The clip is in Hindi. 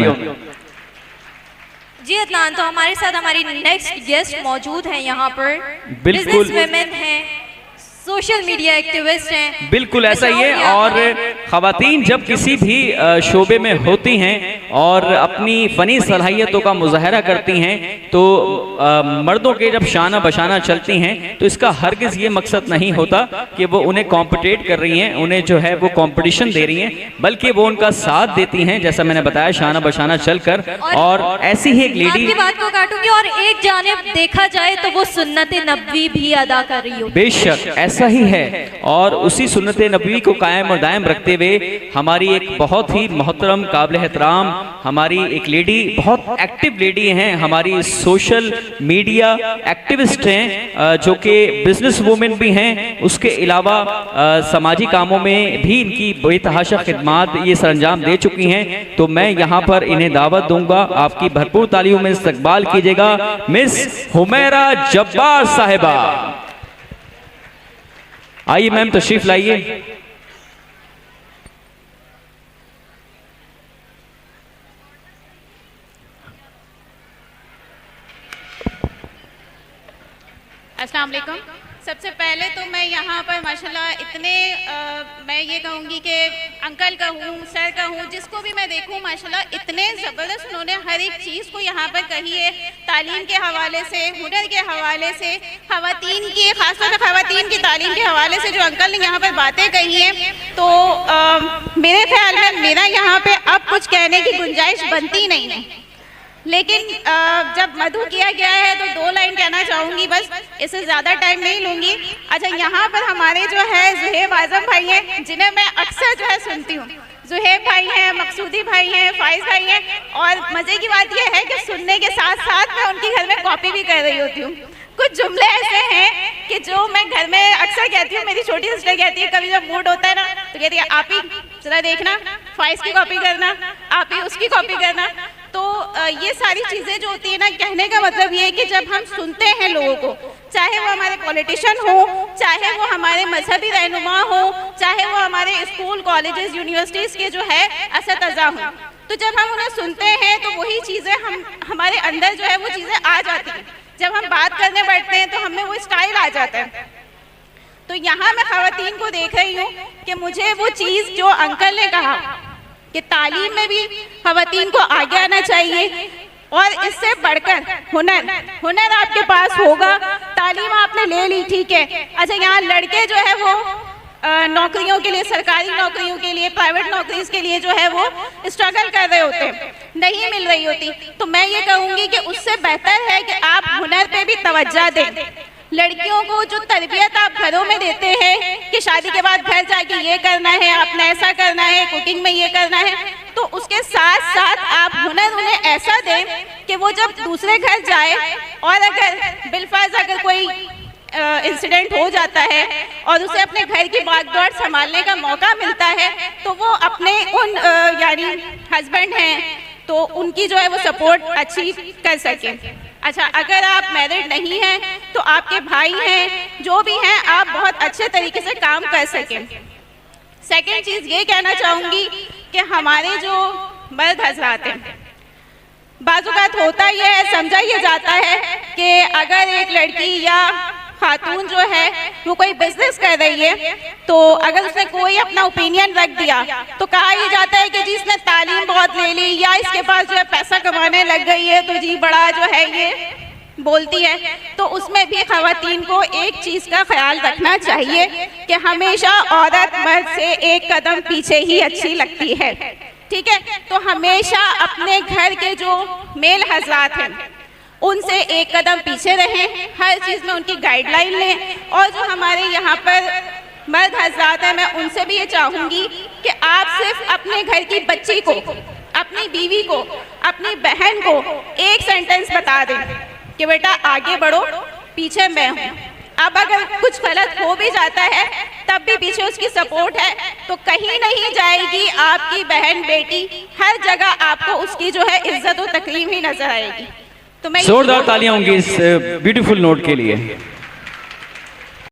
में। जी अदनान, तो हमारे साथ हमारी नेक्स्ट गेस्ट मौजूद हैं यहाँ पर। बिल्कुल, बिजनेसवुमेन हैं, सोशल मीडिया एक्टिविस्ट हैं। बिल्कुल ऐसा ही है। और ख़वातीन जब किसी भी शोबे में होती हैं और अपनी फ़नी सलाहियतों का मुजाहरा करती हैं तो मर्दों के जब शाना बशाना चलती हैं तो इसका हरगिज़ ये मकसद नहीं होता कि वो उन्हें कॉम्पिटेट कर रही हैं, उन्हें जो है वो कंपटीशन दे रही हैं, बल्कि वो उनका साथ देती हैं, जैसा मैंने बताया, शाना बशाना चलकर। और ऐसी ही एक लेडी, आपकी बात को काटूंगी, और एक जानिब देखा जाए तो वो सुन्नत नबवी भी अदा कर रही हो। बेशक ऐसा ही है। और उसी सुन्नत नबवी को कायम और दायम रखते हुए हमारी एक बहुत ही मोहतरम काबिल एहतराम हमारी एक लेडी, बहुत एक्टिव लेडी हैं, हमारी सोशल मीडिया एक्टिविस्ट हैं, जो कि बिजनेस वुमेन भी हैं, उसके अलावा समाजी कामों में भी इनकी बेतहाशा खिदमात ये सरंजाम दे चुकी हैं। तो मैं यहाँ पर इन्हें दावत दूंगा, आपकी भरपूर तालियों में इस्तकबाल कीजिएगा मिस हुमैरा जब्बार साहिबा। आइए मैम, तशरीफ लाइए। अस्सलाम वालेकुम। सबसे पहले तो मैं यहाँ पर माशाल्लाह इतने मैं ये कहूँगी कि अंकल कहूँ, सर कहूँ, जिसको भी मैं देखूँ माशाल्लाह इतने ज़बरदस्त उन्होंने हर एक चीज़ को यहाँ पर कही है, तालीम के हवाले से, हुनर के हवाले से, ख़वातीन की, ख़ासतौर पर ख़वातीन की तालीम के हवाले से जो अंकल ने यहाँ पर बातें कही हैं, तो मेरे ख्याल में मेरा यहाँ पर अब कुछ कहने की गुंजाइश बनती नहीं है। लेकिन जब मधु किया गया है तो 2 लाइन कहना चाहूँगी बस, इससे ज़्यादा टाइम नहीं लूँगी। अच्छा, यहाँ पर हमारे जो है ज़ुहैब आज़म भाई हैं, जिन्हें मैं अक्सर जो है सुनती हूँ। ज़ुहैब भाई हैं, मकसूदी भाई हैं, फ़ाइज़ भाई हैं, और मज़े की बात यह है कि सुनने के साथ साथ मैं उनके घर में कॉपी भी कर रही होती हूँ। कुछ जुमले ऐसे हैं कि जो मैं घर में अक्सर कहती हूँ, मेरी छोटी सिस्टर कहती है, कभी जब मूड होता है ना तो कहती है आप ही ज़रा देखना, फ़ाइज़ की कॉपी करना, आप ही उसकी कॉपी करना। तो ये सारी चीज़ें जो होती है ना, कहने का मतलब ये है कि जब हम सुनते हैं लोगों को, चाहे वो हमारे पॉलिटिशियन हो, चाहे वो हमारे मजहबी रहनुमा हो, चाहे वो हमारे स्कूल कॉलेजेस यूनिवर्सिटीज़ के जो है असतज़ा हों, तो जब हम उन्हें सुनते हैं तो वही चीज़ें हमारे अंदर जो है वो चीज़ें आ जाती हैं। जब हम बात करने बैठते हैं तो हमें वो स्टाइल आ जाता है। तो यहाँ मैं ख़वातीन को देख रही हूँ कि मुझे वो चीज़ जो अंकल ने कहा कि तालीम में भी ख़वातीन को आगे आना चाहिए, और इससे बढ़कर हुनर आपके पास होगा। तालीम आपने ले ली, ठीक है। अच्छा, यहाँ लड़के जो है वो नौकरियों के लिए, सरकारी नौकरियों के लिए, प्राइवेट नौकरीज के लिए जो है वो स्ट्रगल कर रहे होते हैं, नहीं मिल रही होती। तो मैं ये कहूँगी कि उससे बेहतर है कि आप हुनर पे भी तवज्जो दें। लड़कियों को जो तरबियत आप घरों में देते हैं कि शादी के बाद घर जाके ये करना है, आपने ऐसा करना है, कुकिंग में ये करना है, तो उसके साथ साथ आप हुनर उन्हें ऐसा दें कि वो जब दूसरे घर जाए और अगर बिलफर्ज अगर कोई इंसिडेंट हो जाता है और उसे अपने घर की भागदौड़ संभालने का मौका मिलता है, तो वो अपने उन यानी हस्बैंड हैं तो उनकी जो है वो सपोर्ट अच्छी कर सके। अच्छा, अगर आप मैरिड नहीं हैं तो आपके भाई हैं, जो भी हैं, आप बहुत अच्छे तरीके से काम कर सकें। सेकंड चीज़ ये कहना चाहूँगी कि हमारे जो मर्द हजरात हैं, बाज़-औक़ात होता ये है, समझा ये जाता है कि अगर एक लड़की या खातून जो है वो कोई बिजनेस कर रही है तो अगर उसने कोई अपना ओपिनियन रख दिया तो कहा यह जाता है कि जी इसने तालीम बहुत ले ली या इसके पास जो है पैसा कमाने लग गई है तो जी बड़ा जो है ये बोलती है। तो उसमें भी ख़वातीन को एक चीज़ का ख्याल रखना चाहिए कि हमेशा औरत मर्द से एक कदम पीछे ही अच्छी लगती है, ठीक है। तो हमेशा अपने घर के जो मेल हजरात हैं उनसे एक कदम पीछे रहें, हर चीज़ में उनकी गाइडलाइन लें। और जो हमारे यहाँ पर मर्द हजरात हैं, मैं उनसे भी ये चाहूँगी कि आप सिर्फ अपने घर की बच्ची को, अपनी बीवी को, अपनी बहन को एक सेंटेंस बता दें कि बेटा आगे बढ़ो, पीछे मैं हूँ। अब अगर कुछ गलत हो भी जाता है तब भी पीछे उसकी सपोर्ट है, तो कहीं नहीं जाएगी आपकी बहन बेटी, हर जगह आपको उसकी जो है इज्जत और तकरीम ही नजर आएगी। तो मैं जोरदार तालियां होंगी इस ब्यूटीफुल नोट के लिए।